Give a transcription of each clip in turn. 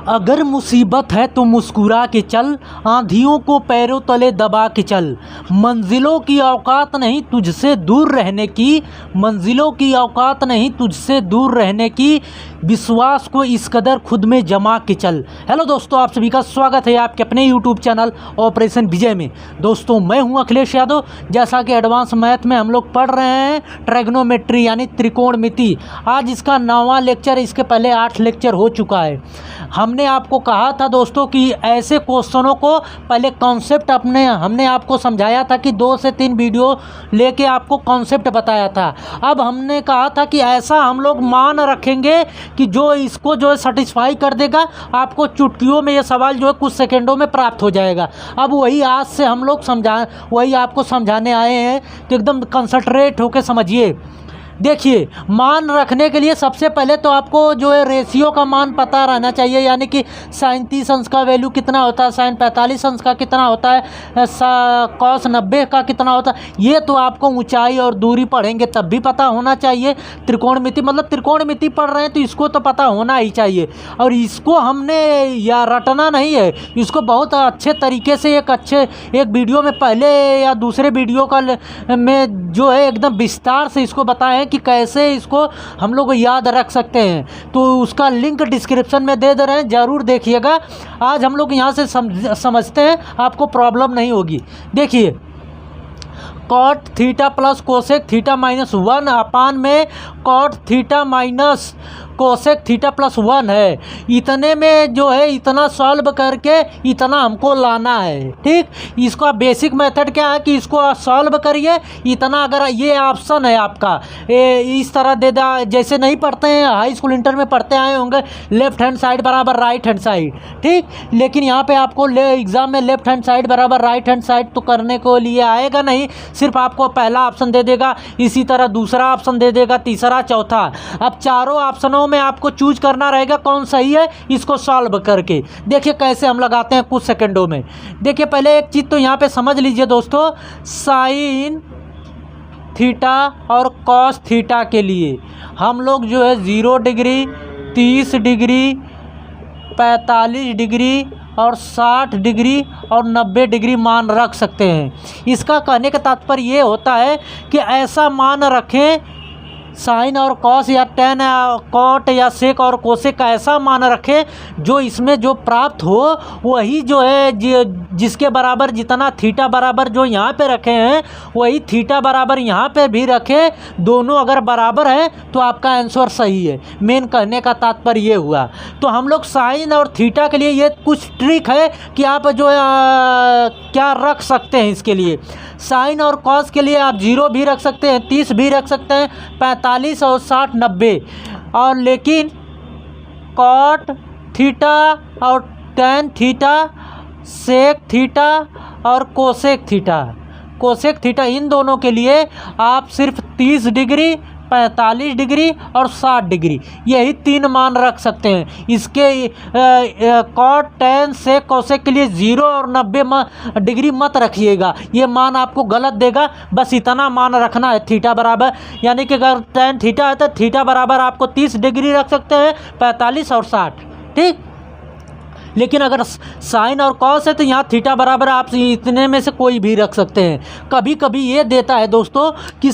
अगर मुसीबत है तो मुस्कुरा के चल, आंधियों को पैरों तले दबा के चल। मंजिलों की औकात नहीं तुझसे दूर रहने की, मंजिलों की औकात नहीं तुझसे दूर रहने की, विश्वास को इस कदर खुद में जमा के चल। हेलो दोस्तों, आप सभी का स्वागत है आपके अपने यूट्यूब चैनल ऑपरेशन विजय में। दोस्तों मैं हूं अखिलेश यादव। जैसा कि एडवांस मैथ में हम लोग पढ़ रहे हैं ट्रिग्नोमेट्री यानी त्रिकोणमिति। आज इसका 9वां लेक्चर, इसके पहले 8 लेक्चर हो चुका है। हमने आपको कहा था दोस्तों कि ऐसे क्वेश्चनों को पहले कॉन्सेप्ट हमने आपको समझाया था कि 2 से 3 वीडियो लेके आपको कॉन्सेप्ट बताया था। अब हमने कहा था कि ऐसा हम लोग मान रखेंगे कि जो इसको जो है सेटिस्फाई कर देगा, आपको चुटकियों में ये सवाल जो है कुछ सेकंडों में प्राप्त हो जाएगा। अब वही आज से हम लोग वही आपको समझाने आए हैं, तो एकदम कंसंट्रेट होकर समझिए। देखिए, मान रखने के लिए सबसे पहले तो आपको जो है रेशियो का मान पता रहना चाहिए, यानी कि साइन 30 अंश का वैल्यू कितना होता है, साइन 45 अंश का कितना होता है, कॉस 90 का कितना होता है। ये तो आपको ऊंचाई और दूरी पढ़ेंगे तब भी पता होना चाहिए। त्रिकोणमिति मतलब त्रिकोणमिति पढ़ रहे हैं तो इसको तो पता होना ही चाहिए। और इसको हमने या रटना नहीं है, इसको बहुत अच्छे तरीके से एक वीडियो में पहले या दूसरे वीडियो का में जो है एकदम विस्तार से इसको बताएं कि कैसे इसको हम लोग याद रख सकते हैं। तो उसका लिंक डिस्क्रिप्शन में दे रहे हैं, ज़रूर देखिएगा। आज हम लोग यहाँ से समझते हैं, आपको प्रॉब्लम नहीं होगी। देखिए, cot theta plus cosec theta minus 1 upon में cot theta minus cosec theta plus 1 है। इतने में जो है इतना सॉल्व करके इतना हमको लाना है। ठीक, इसका बेसिक मेथड क्या है कि इसको सॉल्व करिए। इतना अगर ये ऑप्शन है आपका इस तरह दे दा, जैसे नहीं पढ़ते हैं हाई स्कूल इंटर में पढ़ते आए होंगे, लेफ्ट हैंड साइड बराबर राइट हैंड साइड। ठीक, लेकिन यहाँ पे आपको एग्जाम में लेफ्ट हैंड साइड बराबर राइट हैंड साइड तो करने को लिए आएगा नहीं, सिर्फ आपको पहला ऑप्शन दे देगा, इसी तरह दूसरा ऑप्शन दे देगा, तीसरा, चौथा। अब चारों ऑप्शनों में आपको चूज करना रहेगा कौन सही है, इसको सॉल्व करके। देखिए कैसे हम लगाते हैं कुछ सेकंडों में। देखिए, पहले एक चीज़ तो यहाँ पे समझ लीजिए दोस्तों, साइन थीटा और कॉस थीटा के लिए हम लोग जो है 0 डिग्री, 30 डिग्री, 45 डिग्री और 60 डिग्री और 90 डिग्री मान रख सकते हैं। इसका कहने का तात्पर्य ये होता है कि ऐसा मान रखें, साइन और कॉस या टेन कॉट या सेक और कोसेक का ऐसा मान रखें जो इसमें जो प्राप्त हो वही जो है जिसके बराबर जितना थीटा बराबर जो यहाँ पे रखे हैं वही थीटा बराबर यहाँ पे भी रखें। दोनों अगर बराबर हैं तो आपका आंसर सही है। मेन कहने का तात्पर्य ये हुआ। तो हम लोग साइन और थीटा के लिए ये कुछ ट्रिक है कि आप जो क्या रख सकते हैं। इसके लिए साइन और कॉस के लिए आप 0 भी रख सकते हैं, 30 भी रख सकते हैं, 45 और 60, 90। और लेकिन कॉट थीटा और टेन थीटा, सेक थीटा और कोसेक थीटा इन दोनों के लिए आप सिर्फ 30 डिग्री, 45 डिग्री और 60 डिग्री, यही 3 मान रख सकते हैं। इसके कॉट टेन सेक कोसेक के लिए 0 और 90 डिग्री मत रखिएगा, ये मान आपको गलत देगा। बस इतना मान रखना है थीटा बराबर, यानी कि अगर टेन थीटा है तो थीटा बराबर आपको 30 डिग्री रख सकते हैं, 45 और 60। ठीक, लेकिन अगर साइन और कॉस है तो यहाँ थीटा बराबर आप इतने में से कोई भी रख सकते हैं। कभी कभी ये देता है दोस्तों कि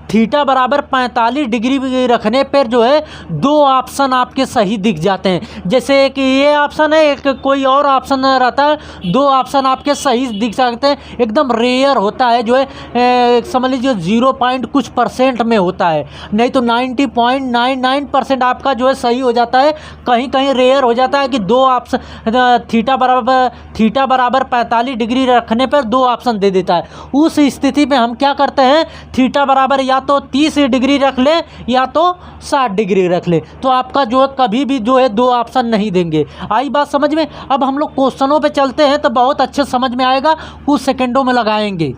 थीटा बराबर 45 डिग्री रखने पर जो है 2 ऑप्शन आपके सही दिख जाते हैं। जैसे कि ये ऑप्शन है, एक कोई और ऑप्शन रहता है, 2 ऑप्शन आपके सही दिख सकते हैं। एकदम रेयर होता है जो है, समझ लीजिए 0% में होता है, नहीं तो 90.99% आपका जो है सही हो जाता है। कहीं कहीं रेयर हो जाता है कि 2 ऑप्शन थीटा बराबर 45 डिग्री रखने पर 2 ऑप्शन दे देता है। उस स्थिति में हम क्या करते हैं, थीटा बराबर या तो 30 डिग्री रख ले या तो 60 डिग्री रख ले, तो आपका जो है कभी भी जो है 2 ऑप्शन नहीं देंगे। आई बात समझ में? अब हम लोग क्वेश्चनों पे चलते हैं तो बहुत अच्छे समझ में आएगा, कुछ सेकंडों में लगाएंगे।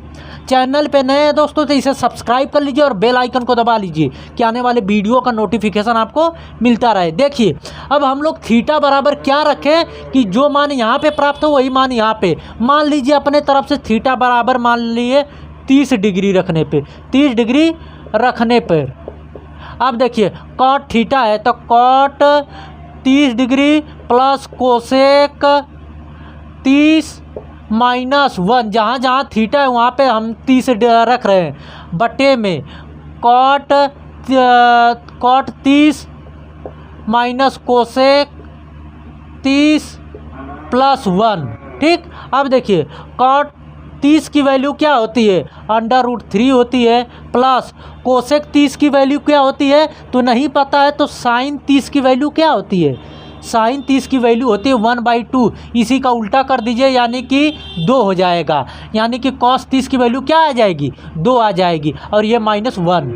चैनल पे नए हैं दोस्तों तो इसे सब्सक्राइब कर लीजिए और बेल आइकन को दबा लीजिए कि आने वाले वीडियो का नोटिफिकेशन आपको मिलता रहे। देखिए, अब हम लोग थीटा बराबर क्या रखें कि जो मान यहाँ पे प्राप्त हो वही मान यहाँ पे। मान लीजिए अपने तरफ से थीटा बराबर मान लिए 30 डिग्री रखने पे, 30 डिग्री रखने पर अब देखिए कॉट थीटा है तो कॉट 30 डिग्री प्लस कोसेक 30 -1, जहाँ जहाँ थीटा है वहाँ पे हम 30 रख रहे हैं, बटे में कॉट 30 माइनस कोसेक 30 + 1। ठीक, अब देखिए कॉट 30 की वैल्यू क्या होती है, √3 होती है, प्लस कोसेक 30 की वैल्यू क्या होती है तो नहीं पता है, तो साइन 30 की वैल्यू क्या होती है, साइन 30 की वैल्यू होती है 1/2। इसी का उल्टा कर दीजिए, यानी कि 2 हो जाएगा, यानी कि कॉस 30 की वैल्यू क्या आ जाएगी, 2 आ जाएगी, और ये -1।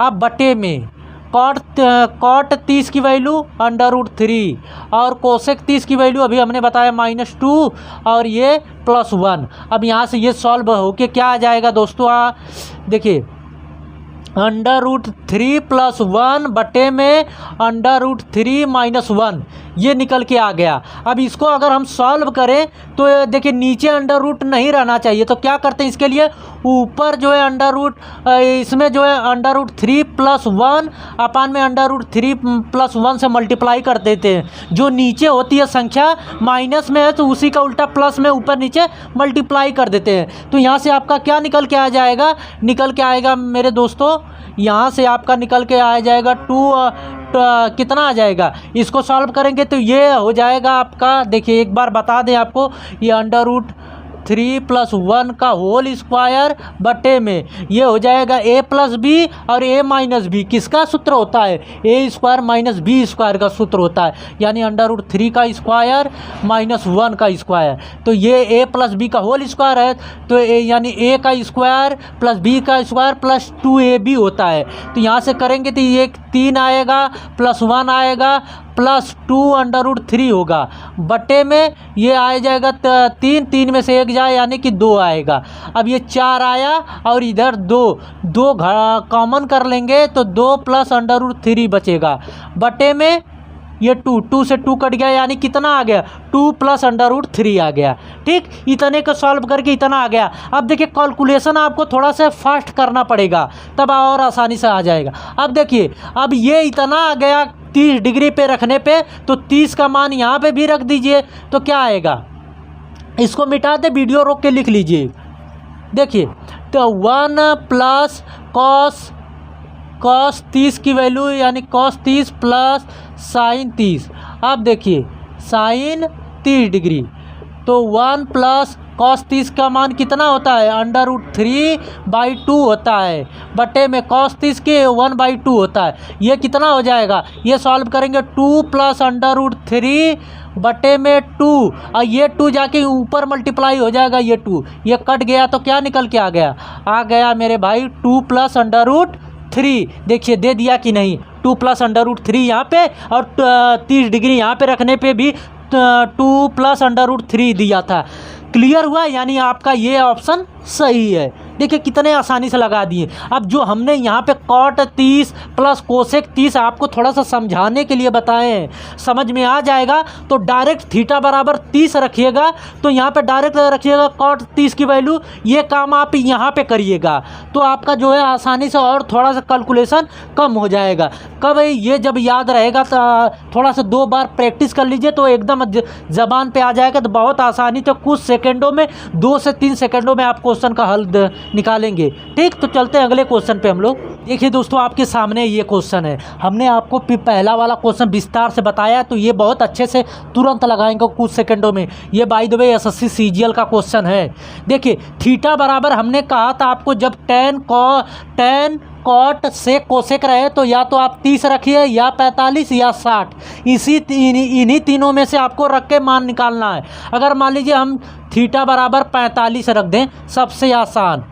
अब बटे में कॉट 30 की वैल्यू √3 और कोसेक 30 की वैल्यू अभी हमने बताया -2 और ये +1। अब यहाँ से ये सॉल्व होके क्या आ जाएगा दोस्तों, देखिए √3 + 1 बटे में √3 - 1, ये निकल के आ गया। अब इसको अगर हम सॉल्व करें तो देखिए नीचे अंडर नहीं रहना चाहिए, तो क्या करते हैं इसके लिए, ऊपर जो है इसमें जो है √3 + 1 अपान में √3 + 1 से मल्टीप्लाई कर देते हैं। जो नीचे होती है संख्या माइनस में है तो उसी का उल्टा प्लस में ऊपर नीचे मल्टीप्लाई कर देते हैं। तो यहाँ से आपका क्या निकल के आ जाएगा, निकल के आएगा मेरे दोस्तों, यहाँ से आपका निकल के आ जाएगा 2 कितना आ जाएगा, इसको सॉल्व करेंगे तो ये हो जाएगा आपका, देखिए एक बार बता दें आपको, ये √3 + 1 का होल स्क्वायर बटे में ये हो जाएगा a + b और a - b, किसका सूत्र होता है, a² - b² का सूत्र होता है, यानी √3 का स्क्वायर -1 का स्क्वायर। तो ये a + b का होल स्क्वायर है, तो यानी a का स्क्वायर + b का स्क्वायर + 2ab होता है। तो यहाँ से करेंगे तो ये 3 आएगा +1 आएगा +2 √3 होगा, बटे में ये आ जाएगा 3 में से 1 जाए यानी कि 2 आएगा। अब ये 4 आया और इधर 2 कॉमन कर लेंगे तो 2 + √3 बचेगा, बटे में ये 2 से 2 कट गया, यानी कितना आ गया, 2 + √3 आ गया। ठीक, इतने को सॉल्व करके इतना आ गया। अब देखिए कैलकुलेशन आपको थोड़ा सा फास्ट करना पड़ेगा, तब और आसानी से आ जाएगा। अब देखिए, अब ये इतना आ गया 30 डिग्री पे रखने पे, तो 30 का मान यहाँ पे भी रख दीजिए, तो क्या आएगा, इसको मिटा दे, वीडियो रोक के लिख लीजिए। देखिए तो 1 + cos 30 की वैल्यू, यानी cos 30 + sin 30। अब देखिए sin 30 डिग्री, तो 1 + cos 30 का मान कितना होता है, √3/2 होता है, बटे में cos 30 के 1/2 होता है। ये कितना हो जाएगा, ये सॉल्व करेंगे 2 + √3 बटे में 2, और ये 2 जाके ऊपर मल्टीप्लाई हो जाएगा, ये 2 ये कट गया तो क्या निकल के आ गया मेरे भाई 2 + √3। देखिए दे दिया कि नहीं, 2 + √3 यहाँ पे, और 30 डिग्री यहाँ पे रखने पे भी 2 + √3 दिया था। क्लियर हुआ, यानी आपका ये ऑप्शन सही है। देखिए कितने आसानी से लगा दिए। अब जो हमने यहाँ पे कॉट 30 + कोसेक 30 आपको थोड़ा सा समझाने के लिए बताए हैं, समझ में आ जाएगा तो डायरेक्ट थीटा बराबर 30 रखिएगा, तो यहाँ पे डायरेक्ट रखिएगा कॉट 30 की वैल्यू, ये काम आप यहाँ पे करिएगा तो आपका जो है आसानी से और थोड़ा सा कैलकुलेशन कम हो जाएगा। कब ये जब याद रहेगा तो थोड़ा सा 2 बार प्रैक्टिस कर लीजिए तो एकदम ज़बान पे आ जाएगा, तो बहुत आसानी से कुछ सेकेंडों में 2 से 3 सेकेंडों में आप क्वेश्चन का हल निकालेंगे। ठीक, तो चलते हैं अगले क्वेश्चन पे हम लोग। देखिए दोस्तों, आपके सामने ये क्वेश्चन है, हमने आपको पहला वाला क्वेश्चन विस्तार से बताया, तो ये बहुत अच्छे से तुरंत लगाएंगे कुछ सेकंडों में। ये by the way SSC CGL का क्वेश्चन है। देखिए थीटा बराबर हमने कहा था आपको, जब tan कॉट से कोसेक रहे तो या तो आप 30 रखिए या 45 या 60, इन्हीं तीनों में से आपको रख के मान निकालना है। अगर मान लीजिए हम थीटा बराबर 45 रख दें, सबसे आसान।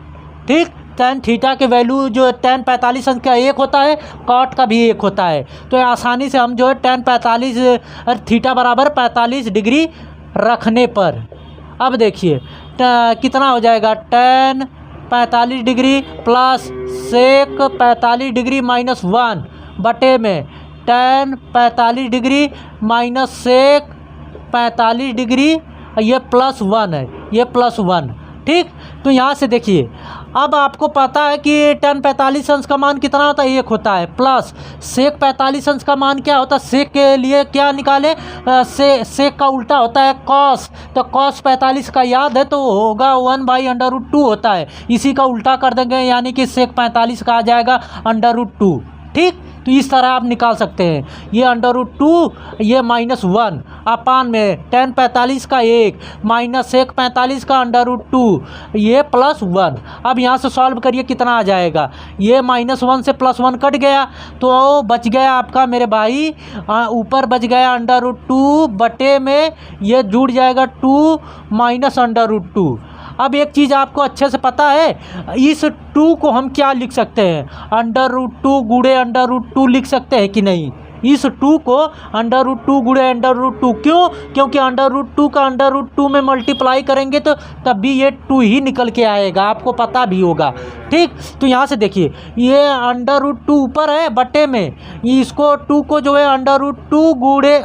ठीक, tan थीटा के वैल्यू जो tan 45 का 1 होता है, कॉट का भी 1 होता है, तो आसानी से हम जो है tan 45 थीटा बराबर 45 डिग्री रखने पर, अब देखिए कितना हो जाएगा, tan 45 degree plus sec 45 degree -1 बटे में tan 45 degree minus sec 45 degree, ये +1 है, ये +1 ठीक। तो यहाँ से देखिए, अब आपको पता है कि tan 45 अंश का मान कितना होता है, 1 होता है, प्लस sec 45 अंश का मान क्या होता है, sec के लिए क्या निकाले, sec का उल्टा होता है cos, तो cos 45 का याद है तो होगा 1/√2 होता है, इसी का उल्टा कर देंगे यानी कि sec 45 का आ जाएगा √2। ठीक। तो इस तरह आप निकाल सकते हैं, ये √2, ये -1 अपान में tan 45 का 1 माइनस sec 45 का √2, ये +1। अब यहाँ से सॉल्व करिए कितना आ जाएगा, ये -1 से +1 कट गया तो बच गया आपका मेरे भाई, ऊपर बच गया √2 बटे में ये जुड़ जाएगा 2 माइनस √2। अब एक चीज़ आपको अच्छे से पता है, इस 2 को हम क्या लिख सकते हैं, √2 गुणे √2 लिख सकते हैं कि नहीं। इस 2 को √2 गुणे √2, क्यों, क्योंकि √2 का √2 में मल्टीप्लाई करेंगे तो तब भी ये 2 ही निकल के आएगा, आपको पता भी होगा। ठीक। तो यहाँ से देखिए, ये √2 ऊपर है बटे में, इसको 2 को जो है √2 गुणे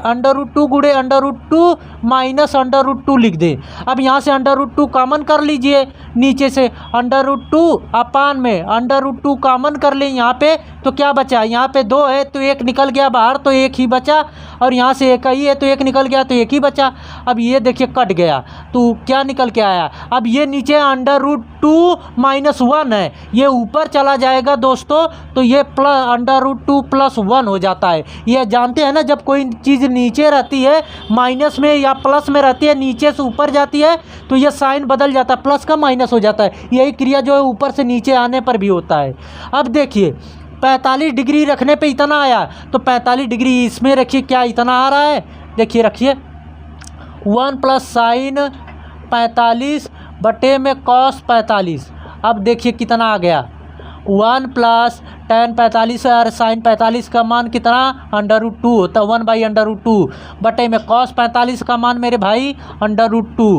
√2 माइनस √2 लिख दें। अब यहाँ से √2 कॉमन कर लीजिए, नीचे से √2 अपान में √2 कॉमन कर लें यहाँ पे, तो क्या बचा, यहाँ पे 2 है तो 1 निकल गया बाहर तो 1 ही बचा, और यहाँ से 1 ही है तो 1 निकल गया तो 1 ही बचा। अब ये देखिए कट गया तो क्या निकल के आया, अब ये नीचे √2 -1 है, ये ऊपर चला जाएगा दोस्तों, तो ये √2 +1 हो जाता है। ये जानते हैं ना, जब कोई चीज़ नीचे रहती है माइनस में या प्लस में रहती है, नीचे से ऊपर जाती है तो ये साइन बदल जाता है, प्लस का माइनस हो जाता है। यही क्रिया जो है ऊपर से नीचे आने पर भी होता है। अब देखिए 45 डिग्री रखने पे इतना आया, तो 45 डिग्री इसमें रखिए, क्या इतना आ रहा है, देखिए रखिए 1 + sin 45 बटे में cos 45। अब देखिए कितना आ गया, 1 + tan 45 और sin 45 का मान कितना, √2 होता है, 1/√2 बटे में cos 45 का मान मेरे भाई √2।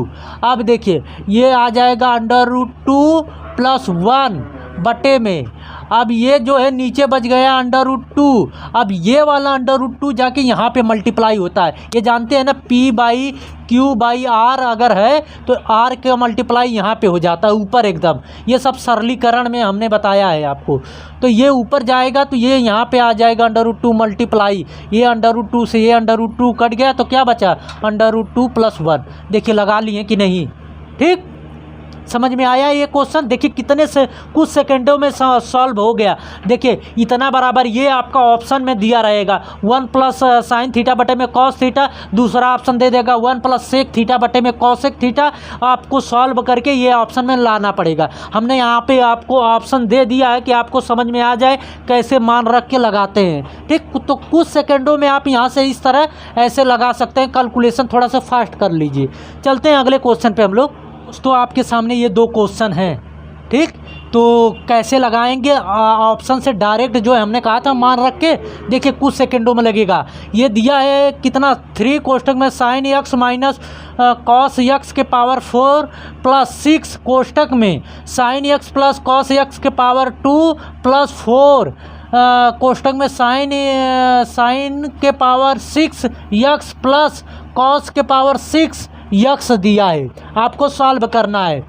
अब देखिए ये आ जाएगा √2 +1 बटे में, अब ये जो है नीचे बच गया √2, अब ये वाला √2 जाके यहाँ पे मल्टीप्लाई होता है। ये जानते हैं ना, P/Q/R अगर है तो R का मल्टीप्लाई यहाँ पे हो जाता है ऊपर एकदम। ये सब सरलीकरण में हमने बताया है आपको। तो ये ऊपर जाएगा तो ये यहाँ पे आ जाएगा √2 मल्टीप्लाई, ये √2 से ये √2 कट गया तो क्या बचा, √2 +1। देखिए लगा लिए कि नहीं। ठीक, समझ में आया ये क्वेश्चन। देखिए कितने से कुछ सेकंडों में सॉल्व हो गया। देखिए इतना बराबर ये आपका ऑप्शन में दिया रहेगा, 1 + sin थीटा बटे में cos थीटा, दूसरा ऑप्शन दे देगा 1 + sec थीटा बटे में cosec थीटा। आपको सॉल्व करके ये ऑप्शन में लाना पड़ेगा। हमने यहाँ पे आपको ऑप्शन दे दिया है कि आपको समझ में आ जाए कैसे मान रख के लगाते हैं। ठीक, तो कुछ सेकंडों में आप यहाँ से इस तरह ऐसे लगा सकते हैं। कैलकुलेशन थोड़ा सा फास्ट कर लीजिए। चलते हैं अगले क्वेश्चन पे हम लोग। तो आपके सामने ये 2 क्वेश्चन हैं। ठीक, तो कैसे लगाएंगे, ऑप्शन से डायरेक्ट जो है हमने कहा था मान रख के, देखिए कुछ सेकंडों में लगेगा। ये दिया है कितना, 3 कोष्टक में sin x minus cos x के पावर 4 + 6 कोष्टक में sin x + cos x के पावर 2 + 4 कोष्टक में sin के पावर 6 x + cos के पावर 6 यक्स दिया है, आपको सॉल्व करना है।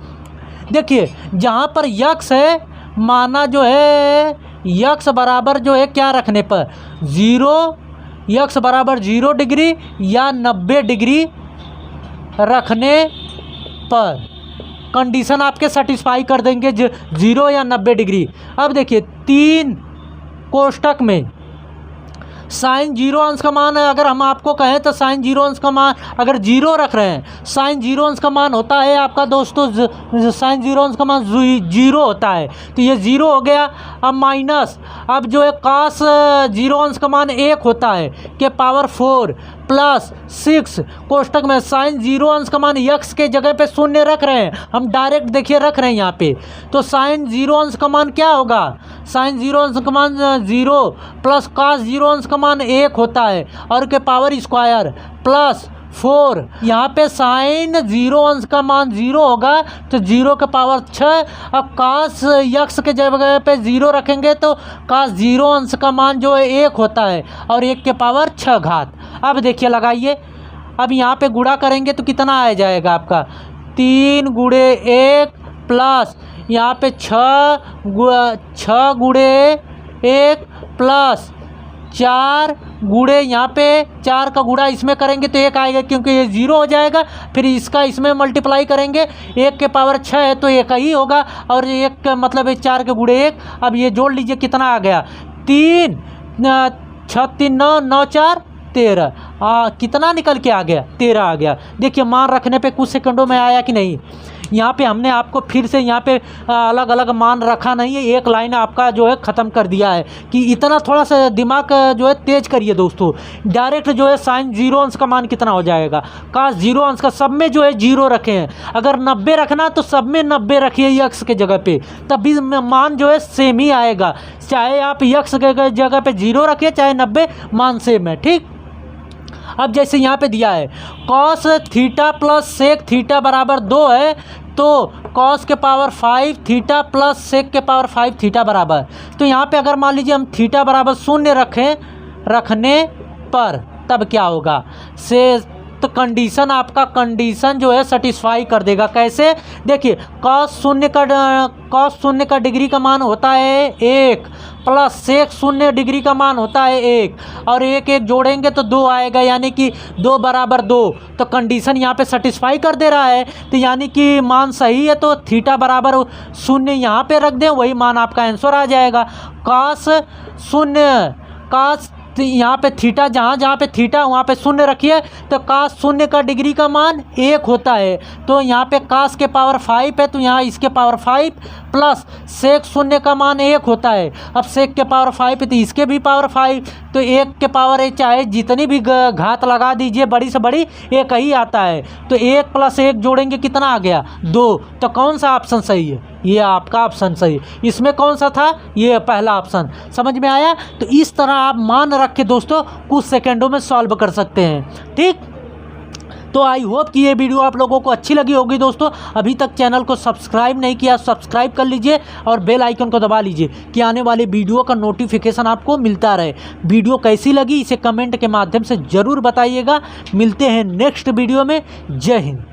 देखिए जहाँ पर यक्स है, माना जो है यक्स बराबर जो है क्या रखने पर 0, यक्स बराबर 0 डिग्री या 90 डिग्री रखने पर कंडीशन आपके सेटिस्फाई कर देंगे 0 या 90 डिग्री। अब देखिए 3 कोष्टक में sin 0 अंश का मान है, अगर हम आपको कहें तो sin 0 अंश का मान अगर 0 रख रहे हैं, sin 0 अंश का मान होता है आपका दोस्तों, sin 0 अंश का मान 0 होता है, तो ये 0 हो गया। अब माइनस, अब जो है cos 0 अंश का मान 1 होता है के पावर 4 + 6 कोष्टक में sin 0 अंश का मान x के जगह पे 0 रख रहे हैं, हम डायरेक्ट देखिए रख रहे हैं यहाँ पे, तो sin 0 अंश का मान क्या होगा, sin 0 अंश का मान 0 + cos 0 अंश का मान 1 होता है और के पावर स्क्वायर + 4, यहाँ पे sin 0 अंश का मान 0 होगा तो 0 के पावर 6। अब cos x के जगह पे 0 रखेंगे तो cos 0 अंश का मान जो है 1 होता है और 1 के पावर 6 घात। अब देखिए लगाइए, अब यहाँ पे गुणा करेंगे तो कितना आ जाएगा आपका 3 × 1 प्लस यहाँ पे 6 गुणे 1 प्लस 4 गुणे यहाँ पे 4 का गुणा इसमें करेंगे तो 1 आएगा, क्योंकि ये 0 हो जाएगा। फिर इसका इसमें मल्टीप्लाई करेंगे, 1 के पावर 6 है तो 1 ही होगा, और 1 का मतलब है 4 के गुणे 1। अब ये जोड़ लीजिए कितना आ गया, 3 6 3 9 9 4 13। कितना निकल के आ गया, 13 आ गया। देखिए मान रखने पे कुछ सेकंडों में आया कि नहीं। यहाँ पे हमने आपको फिर से यहाँ पे अलग अलग मान रखा नहीं है, एक लाइन आपका जो है ख़त्म कर दिया है कि इतना थोड़ा सा दिमाग जो है तेज करिए दोस्तों। डायरेक्ट जो है साइन 0 अंश का मान कितना हो जाएगा, काश 0 अंश का सब में जो है 0 रखे हैं। अगर 90 रखना तो सब में 90 रखिए यक्स के जगह पे, तब भी मान जो है सेम ही आएगा। चाहे आप यक्स के जगह पे 0 रखिए, चाहे 90, मान सेम है। ठीक, अब जैसे यहाँ पे दिया है cos theta plus sec theta बराबर 2 है, तो कॉस के पावर 5 थीटा प्लस सेक के पावर 5 थीटा बराबर, तो यहाँ पे अगर मान लीजिए हम थीटा बराबर 0 रखने पर तब क्या होगा से, तो कंडीशन आपका कंडीशन जो है सेटिस्फाई कर देगा। कैसे, देखिए कॉस 0 का डिग्री का मान होता है 1 प्लस सेक 0 डिग्री का मान होता है 1, और 1 1 जोड़ेंगे तो 2 आएगा, यानी कि 2 बराबर 2। तो कंडीशन यहाँ पे सेटिस्फाई कर दे रहा है, तो यानी कि मान सही है, तो थीटा बराबर 0 यहाँ पे रख दें, वही मान आपका आंसर आ जाएगा। कॉस 0 तो यहाँ पे थीटा जहाँ पे थीटा वहाँ पे 0 रखिए, तो कास 0 का डिग्री का मान 1 होता है, तो यहाँ पे कास के पावर 5 है, तो यहाँ इसके पावर 5 प्लस सेक 0 का मान 1 होता है। अब सेक के पावर 5 है तो इसके भी पावर 5, तो 1 के पावर चाहे जितनी भी घात लगा दीजिए बड़ी से बड़ी 1 ही आता है। तो 1 प्लस 1 जोड़ेंगे कितना आ गया 2। तो कौन सा ऑप्शन सही है, ये आपका ऑप्शन सही है। इसमें कौन सा था, ये पहला ऑप्शन। समझ में आया। तो इस तरह आप मान रख के दोस्तों कुछ सेकंडों में सॉल्व कर सकते हैं। ठीक, तो आई होप कि ये वीडियो आप लोगों को अच्छी लगी होगी दोस्तों। अभी तक चैनल को सब्सक्राइब नहीं किया, सब्सक्राइब कर लीजिए और बेल आइकन को दबा लीजिए कि आने वाले वीडियो का नोटिफिकेशन आपको मिलता रहे। वीडियो कैसी लगी इसे कमेंट के माध्यम से ज़रूर बताइएगा। मिलते हैं नेक्स्ट वीडियो में। जय हिंद।